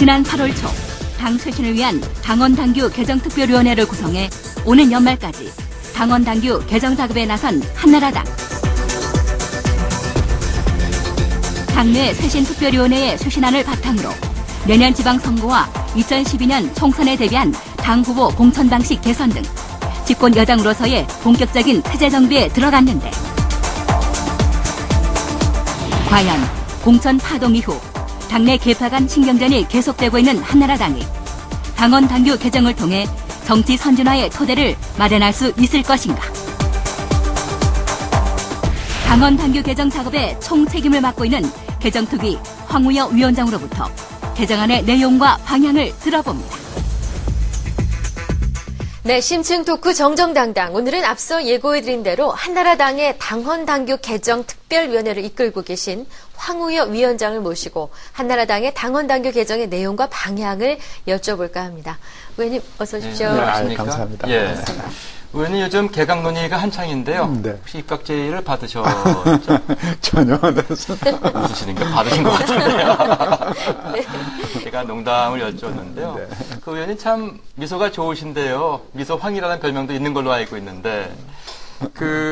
지난 8월 초 당 쇄신을 위한 당원당규 개정특별위원회를 구성해 오는 연말까지 당원당규 개정 작업에 나선 한나라당. 당내 쇄신특별위원회의 쇄신안을 바탕으로 내년 지방선거와 2012년 총선에 대비한 당 후보 공천 방식 개선 등 집권 여당으로서의 본격적인 체제 정비에 들어갔는데 과연 공천 파동 이후 당내 계파 간 신경전이 계속되고 있는 한나라당이 당원 당규 개정을 통해 정치 선진화의 토대를 마련할 수 있을 것인가? 당원 당규 개정 작업의 총 책임을 맡고 있는 개정특위 황우여 위원장으로부터 개정안의 내용과 방향을 들어봅니다. 네, 심층 토크 정정당당. 오늘은 앞서 예고해드린 대로 한나라당의 당헌당규 개정 특별위원회를 이끌고 계신 황우여 위원장을 모시고 한나라당의 당헌당규 개정의 내용과 방향을 여쭤볼까 합니다. 의원님 어서 오십시오. 네, 감사합니다. 예. 의원님 요즘 개각 논의가 한창인데요. 네. 혹시 입각 제의를 받으셨죠? 전혀. 웃으시는 게 받으신 것 같은데요. 네. 제가 농담을 여쭈었는데요. 네. 그 의원님 참 미소가 좋으신데요. 미소황이라는 별명도 있는 걸로 알고 있는데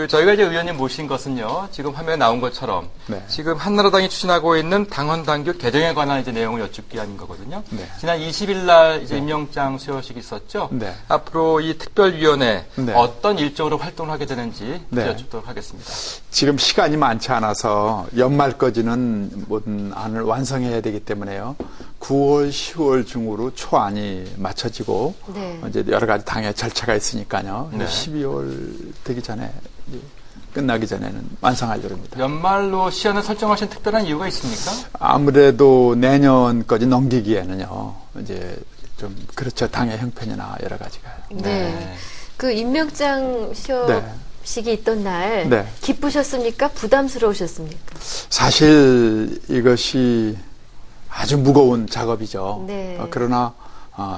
저희가 이제 의원님 모신 것은요. 지금 화면에 나온 것처럼 네. 지금 한나라당이 추진하고 있는 당헌당규 개정에 관한 이제 내용을 여쭙기 위한 거거든요. 네. 지난 20일 날 이제 임명장 수여식이 있었죠. 네. 앞으로 이 특별위원회 네. 어떤 일정으로 활동을 하게 되는지 네. 여쭙도록 하겠습니다. 지금 시간이 많지 않아서 연말까지는 모든 안을 완성해야 되기 때문에요. 9월, 10월 중으로 초안이 맞춰지고 네. 이제 여러 가지 당의 절차가 있으니까요. 네. 12월 되기 전에 끝나기 전에는 완성하려고 합니다. 연말로 시한을 설정하신 특별한 이유가 있습니까? 아무래도 내년까지 넘기기에는요. 이제 좀 그렇죠. 당의 형편이나 여러 가지가. 네. 그 임명장 수여식이 있던 날 네. 기쁘셨습니까? 부담스러우셨습니까? 사실 이것이 아주 무거운 작업이죠. 네. 그러나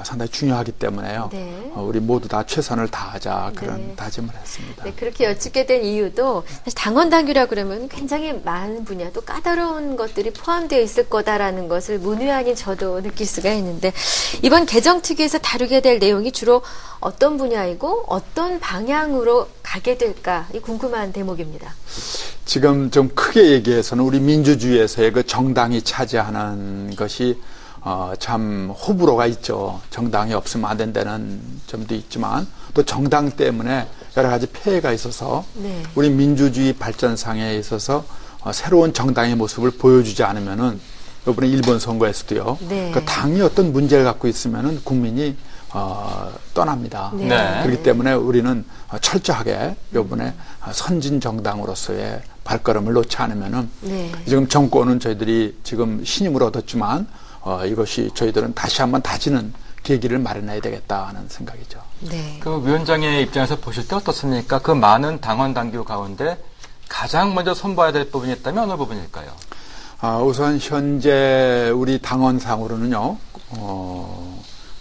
상당히 중요하기 때문에요. 네. 우리 모두 다 최선을 다하자 그런 네. 다짐을 했습니다. 네, 그렇게 여쭙게 된 이유도 사실 당헌당규라 그러면 굉장히 많은 분야 또 까다로운 것들이 포함되어 있을 거다라는 것을 문외 아닌 저도 느낄 수가 있는데 이번 개정특위에서 다루게 될 내용이 주로 어떤 분야이고 어떤 방향으로 가게 될까 이 궁금한 대목입니다. 지금 좀 크게 얘기해서는 우리 민주주의에서의 그 정당이 차지하는 것이 참 호불호가 있죠. 정당이 없으면 안 된다는 점도 있지만 또 정당 때문에 여러 가지 폐해가 있어서 네. 우리 민주주의 발전상에 있어서 새로운 정당의 모습을 보여주지 않으면은 이번에 일본 선거에서도요. 네. 그 당이 어떤 문제를 갖고 있으면은 국민이 떠납니다. 네. 네. 그렇기 때문에 우리는 철저하게 이번에 선진 정당으로서의 발걸음을 놓지 않으면은 네. 지금 정권은 저희들이 지금 신임을 얻었지만 이것이 저희들은 다시 한번 다지는 계기를 마련해야 되겠다 하는 생각이죠. 네. 그 위원장의 입장에서 보실 때 어떻습니까? 그 많은 당헌당규 가운데 가장 먼저 손봐야 될 부분이 있다면 어느 부분일까요? 우선 현재 우리 당헌상으로는요.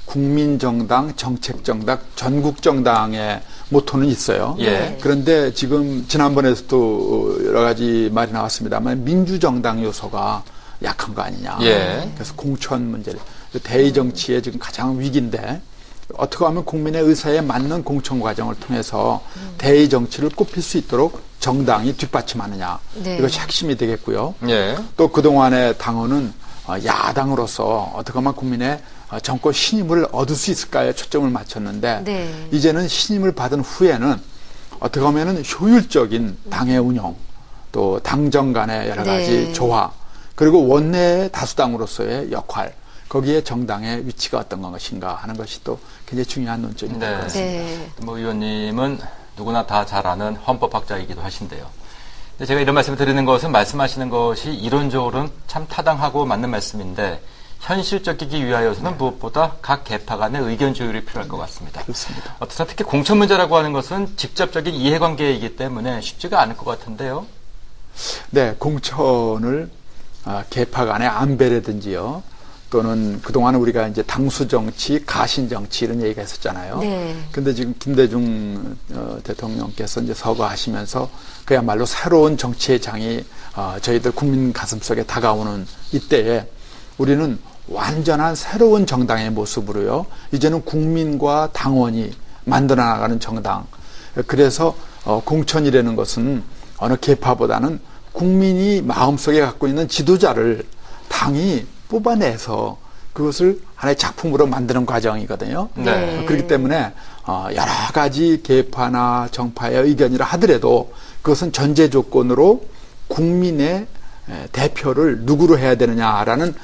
국민정당, 정책정당, 전국정당의 모토는 있어요. 예. 그런데 지금 지난번에서도 여러 가지 말이 나왔습니다만 민주정당 요소가 약한 거 아니냐. 예. 그래서 공천 문제를 대의정치의 지금 가장 위기인데 어떻게 하면 국민의 의사에 맞는 공천 과정을 통해서 대의정치를 꼽힐 수 있도록 정당이 뒷받침하느냐. 네. 이것이 핵심이 되겠고요. 예. 또 그동안의 당헌은 야당으로서 어떻게 하면 국민의 정권 신임을 얻을 수 있을까에 초점을 맞췄는데 네. 이제는 신임을 받은 후에는 어떻게 하면은 효율적인 당의 운영 또 당정 간의 여러 가지 네. 조화 그리고 원내 다수당으로서의 역할 거기에 정당의 위치가 어떤 것인가 하는 것이 또 굉장히 중요한 논점이 될 것 같습니다. 네. 뭐 의원님은 누구나 다 잘 아는 헌법학자이기도 하신데요. 근데 제가 이런 말씀을 드리는 것은 말씀하시는 것이 이론적으로는 참 타당하고 맞는 말씀인데 현실적이기 위하여서는 무엇보다 각 계파 간의 의견 조율이 필요할 것 같습니다. 그렇습니다. 어떠세요? 특히 공천 문제라고 하는 것은 직접적인 이해관계이기 때문에 쉽지가 않을 것 같은데요. 네, 공천을 계파 간의 안배라든지요. 또는 그동안 우리가 이제 당수정치, 가신정치 이런 얘기가 있었잖아요. 네. 근데 지금 김대중 대통령께서 이제 서거하시면서 그야말로 새로운 정치의 장이 저희들 국민 가슴속에 다가오는 이때에 우리는 완전한 새로운 정당의 모습으로요. 이제는 국민과 당원이 만들어 나가는 정당. 그래서 공천이라는 것은 어느 계파보다는 국민이 마음속에 갖고 있는 지도자를 당이 뽑아내서 그것을 하나의 작품으로 만드는 과정이거든요. 네. 그렇기 때문에 여러 가지 계파나 정파의 의견이라 하더라도 그것은 전제 조건으로 국민의 대표를 누구로 해야 되느냐라는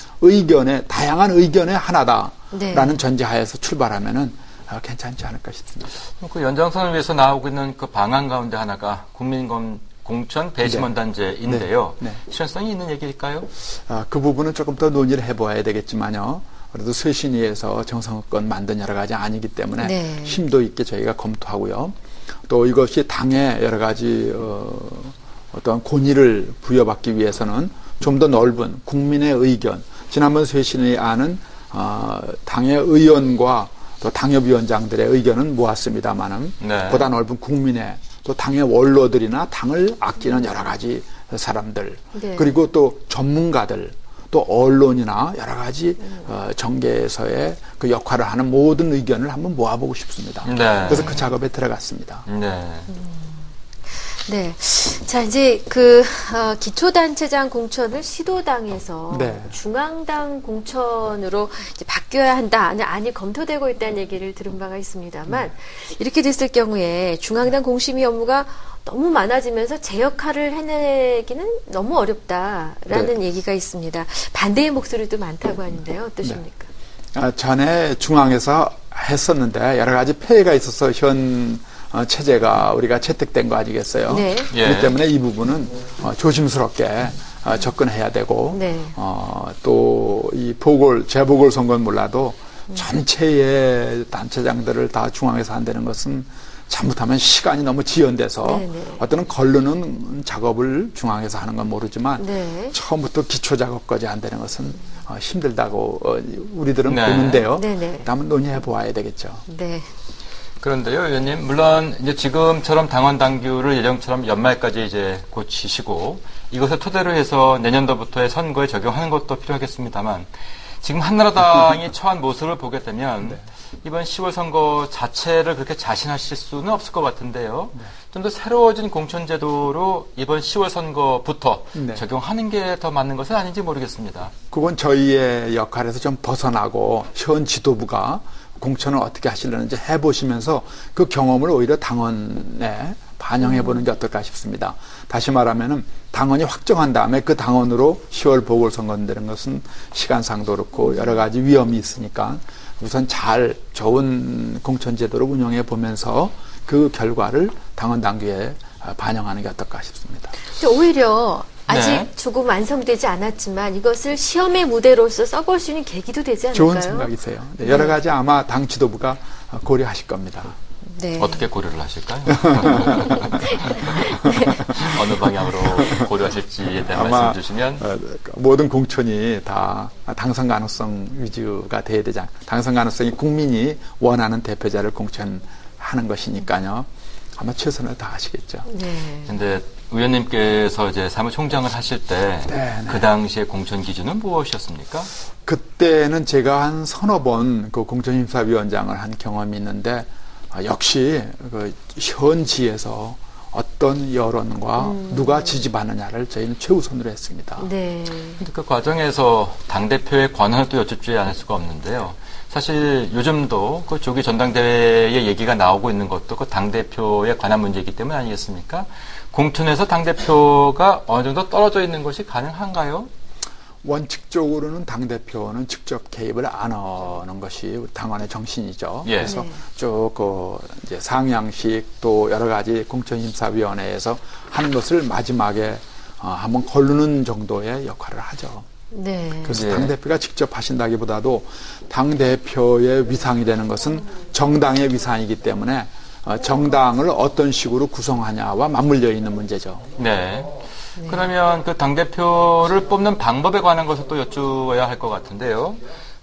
다양한 의견의 하나다라는 전제하에서 출발하면은 괜찮지 않을까 싶습니다. 그 연장선을 위해서 나오고 있는 그 방안 가운데 하나가 공천 배심원단제인데요. 네. 실현성이 있는 얘기일까요? 그 부분은 조금 더 논의를 해봐야 되겠지만요. 그래도 쇄신위에서 정성껏 만든 여러 가지 아니기 때문에 네. 심도 있게 저희가 검토하고요. 또 이것이 당에 여러 가지 어떤 권위를 부여받기 위해서는 좀 더 넓은 국민의 의견, 지난번 쇄신의 안은 당의 의원과 또 당협위원장들의 의견은 모았습니다만은 네. 보다 넓은 국민의 또 당의 원로들이나 당을 아끼는 여러 가지 사람들 네. 그리고 또 전문가들 또 언론이나 여러 가지 정계에서의 그 역할을 하는 모든 의견을 한번 모아보고 싶습니다. 네. 그래서 그 작업에 들어갔습니다. 네. 네. 자, 이제 기초단체장 공천을 시도당에서 네. 중앙당 공천으로 이제 바뀌어야 한다. 아니, 검토되고 있다는 얘기를 들은 바가 있습니다만, 이렇게 됐을 경우에 중앙당 공심위 업무가 너무 많아지면서 제 역할을 해내기는 너무 어렵다라는 얘기가 있습니다. 반대의 목소리도 많다고 하는데요. 어떠십니까? 전에 중앙에서 했었는데 여러 가지 폐해가 있어서 현 체제가 우리가 채택된 거 아니겠어요? 네. 그렇기 때문에 이 부분은 조심스럽게 접근해야 되고 네. 또 이 재보궐 선거는 몰라도 전체의 단체장들을 다 중앙에서 한다는 것은 잘못하면 시간이 너무 지연돼서 네네. 어떤 걸르는 작업을 중앙에서 하는 건 모르지만 네. 처음부터 기초 작업까지 안 되는 것은 힘들다고 우리들은 네. 보는데요. 네네. 한번 논의해 보아야 되겠죠. 네. 그런데요, 의원님, 물론 이제 지금처럼 당원 당규를 예정처럼 연말까지 이제 고치시고 이것을 토대로 해서 내년도부터의 선거에 적용하는 것도 필요하겠습니다만 지금 한나라당이 처한 모습을 보게 되면 이번 10월 선거 자체를 그렇게 자신하실 수는 없을 것 같은데요. 좀 더 새로워진 공천제도로 이번 10월 선거부터 적용하는 게 더 맞는 것은 아닌지 모르겠습니다. 그건 저희의 역할에서 좀 벗어나고 현 지도부가 공천을 어떻게 하시려는지 해보시면서 그 경험을 오히려 당원에 반영해보는 게 어떨까 싶습니다. 다시 말하면은 당원이 확정한 다음에 그 당원으로 10월 보궐선거 되는 것은 시간상도 그렇고 여러 가지 위험이 있으니까 우선 좋은 공천제도를 운영해 보면서 그 결과를 당원 당규에 반영하는 게 어떨까 싶습니다. 근데 오히려 아직 네. 조금 완성되지 않았지만 이것을 시험의 무대로서 써볼 수 있는 계기도 되지 않을까요? 좋은 생각이세요. 네, 여러 가지 아마 당 지도부가 고려하실 겁니다. 네. 어떻게 고려를 하실까요? 어느 방향으로 고려하실지에 대한 아마 말씀 주시면. 모든 공천이 다 당선 가능성 위주가 돼야 되지 않을까. 당선 가능성이 국민이 원하는 대표자를 공천하는 것이니까요. 아마 최선을 다하시겠죠. 네. 근데 의원님께서 이제 사무총장을 하실 때 그 당시에 공천 기준은 무엇이었습니까? 그때는 제가 한 서너 번 그 공천심사위원장을 한 경험이 있는데 역시 그 현지에서 어떤 여론과 누가 지지받느냐를 저희는 최우선으로 했습니다. 네. 근데 그 과정에서 당대표의 권한을 또 여쭙지 않을 수가 없는데요. 사실 요즘도 그 조기 전당대회의 얘기가 나오고 있는 것도 그 당대표의 관한 문제이기 때문 아니겠습니까? 공천에서 당대표가 어느 정도 떨어져 있는 것이 가능한가요? 원칙적으로는 당대표는 직접 개입을 안 하는 것이 당원의 정신이죠. 예. 그래서 쭉 이제 상향식 또 여러 가지 공천심사위원회에서 하는 것을 마지막에 한번 걸르는 정도의 역할을 하죠. 네. 그래서 당대표가 직접 하신다기보다도 당대표의 위상이 되는 것은 정당의 위상이기 때문에 정당을 어떤 식으로 구성하냐와 맞물려 있는 문제죠. 네. 그러면 그 당대표를 뽑는 방법에 관한 것을 또 여쭈어야 할 것 같은데요.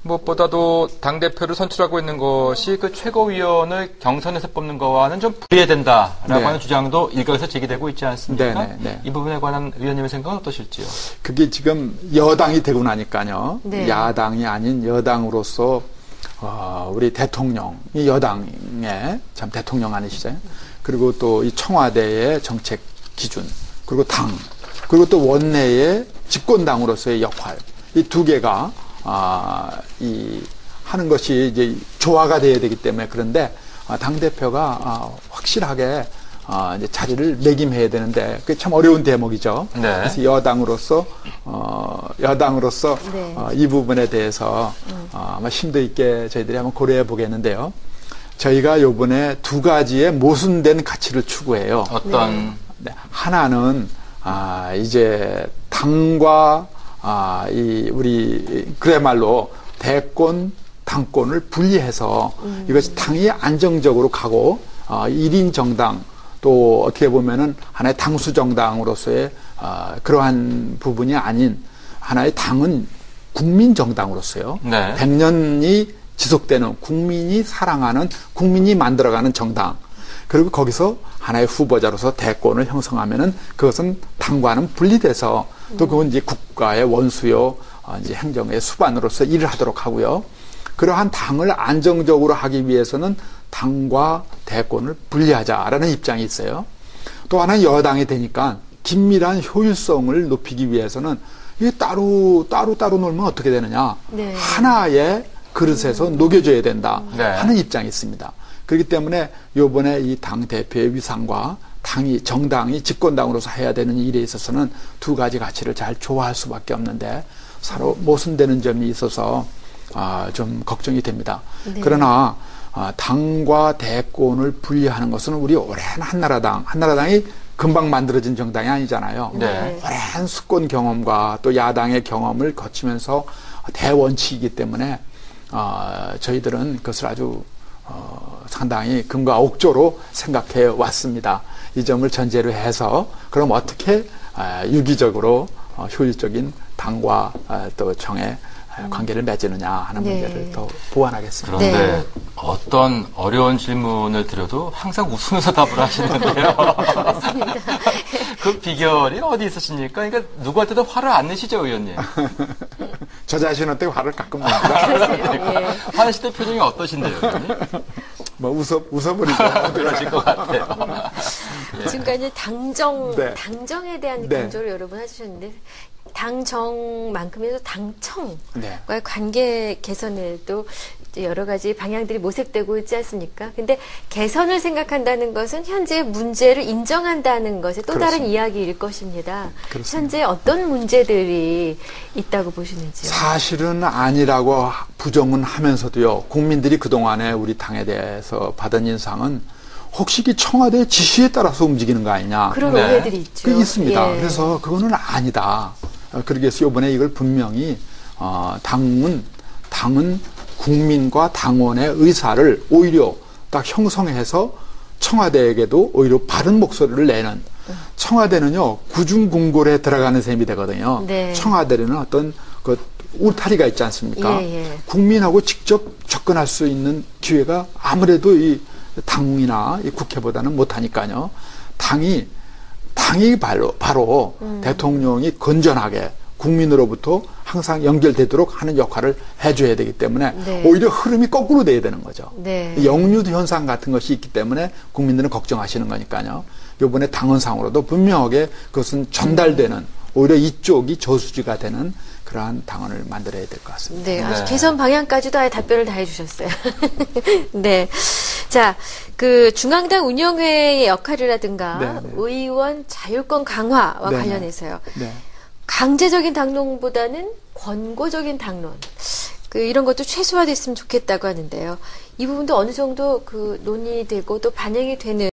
무엇보다도 당대표를 선출하고 있는 것이 그 최고위원을 경선에서 뽑는 거와는 좀 불리해된다라고 네. 하는 주장도 일각에서 제기되고 있지 않습니까? 네. 이 부분에 관한 의원님의 생각은 어떠실지요? 그게 지금 여당이 되고 나니까요. 네. 야당이 아닌 여당으로서 우리 대통령이 여당의 참 대통령 아니시죠? 그리고 또 이 청와대의 정책 기준, 그리고 당, 그리고 또 원내의 집권당으로서의 역할, 이 두 개가 하는 것이 이제 조화가 돼야 되기 때문에 그런데 당 대표가 확실하게 이제 자리를 매김해야 되는데 그게 참 어려운 대목이죠. 네. 그래서 여당으로서 네. 이 부분에 대해서 아마 심도 있게 저희들이 한번 고려해 보겠는데요. 저희가 요번에 두 가지의 모순된 가치를 추구해요. 어떤 네. 하나는 이제 당과 우리 그야말로 대권 당권을 분리해서 이것이 당이 안정적으로 가고 1인 정당 또 어떻게 보면은 하나의 당수 정당으로서의 그러한 부분이 아닌 하나의 당은 국민 정당으로서요. 네. 100년이 지속되는 국민이 사랑하는 국민이 만들어가는 정당. 그리고 거기서 하나의 후보자로서 대권을 형성하면은 그것은 당과는 분리돼서 또 그건 이제 국가의 원수요, 이제 행정의 수반으로서 일을 하도록 하고요. 그러한 당을 안정적으로 하기 위해서는 당과 대권을 분리하자라는 입장이 있어요. 또 하나는 여당이 되니까 긴밀한 효율성을 높이기 위해서는 이게 따로 놀면 어떻게 되느냐. 네. 하나의 그릇에서 녹여져야 된다 네. 하는 입장이 있습니다. 그렇기 때문에 요번에 이 당 대표의 위상과 정당이 집권당으로서 해야 되는 일에 있어서는 두 가지 가치를 잘 조화할 수밖에 없는데 서로 모순되는 점이 있어서 좀 걱정이 됩니다. 네. 그러나 당과 대권을 분리하는 것은 우리 오랜 한나라당이 금방 만들어진 정당이 아니잖아요. 네. 오랜 수권 경험과 또 야당의 경험을 거치면서 대원칙이기 때문에 저희들은 그것을 아주 상당히 금과 옥조로 생각해 왔습니다. 이 점을 전제로 해서 그럼 어떻게 유기적으로 효율적인 당과 또 정의 관계를 맺느냐 하는 네. 문제를 더 보완하겠습니다. 그런데 네. 어떤 어려운 질문을 드려도 항상 웃으면서 답을 하시는데요. 맞습니다. 그 비결이 어디 있으십니까? 그러니까 누구한테도 화를 안 내시죠, 의원님? 저 자신한테 화를 가끔 냅니다. 그러세요. 예. 화내실 때 표정이 어떠신데요, 의원님? 뭐 웃어버리죠. 그러실 것 같아요. 지금까지 네. 당정에 대한 네. 강조를 여러 번 해주셨는데 당정만큼이라도 당청과의 네. 관계 개선에도 이제 여러 가지 방향들이 모색되고 있지 않습니까? 근데 개선을 생각한다는 것은 현재의 문제를 인정한다는 것의 또 다른 그렇습니다. 이야기일 것입니다. 그렇습니다. 현재 어떤 문제들이 있다고 보시는지요? 사실은 아니라고 부정은 하면서도요. 국민들이 그동안에 우리 당에 대해서 받은 인상은 혹시 이 청와대의 지시에 따라서 움직이는 거 아니냐. 그런 네. 오해들이 있죠. 그게 있습니다. 예. 그래서 그거는 아니다. 그러기 위해서 이번에 이걸 분명히 당은 국민과 당원의 의사를 오히려 딱 형성해서 청와대에게도 오히려 바른 목소리를 내는 청와대는요 구중궁궐에 들어가는 셈이 되거든요. 네. 청와대는 어떤 그 울타리가 있지 않습니까? 예. 국민하고 직접 접근할 수 있는 기회가 아무래도 이 당이나 이 국회보다는 못하니까요. 당이 바로 대통령이 건전하게 국민으로부터 항상 연결되도록 하는 역할을 해줘야 되기 때문에 네. 오히려 흐름이 거꾸로 돼야 되는 거죠. 네. 역류 현상 같은 것이 있기 때문에 국민들은 걱정하시는 거니까요. 이번에 당헌상으로도 분명하게 그것은 전달되는 오히려 이쪽이 저수지가 되는 그러한 당헌을 만들어야 될 것 같습니다. 네, 아주 네. 개선 방향까지도 아예 답변을 다 해주셨어요. 네. 자, 그 중앙당 운영회의 역할이라든가 네, 네. 의원 자율권 강화와 네, 네. 관련해서요. 네. 강제적인 당론보다는 권고적인 당론. 이런 것도 최소화됐으면 좋겠다고 하는데요. 이 부분도 어느 정도 논의되고 또 반영이 되는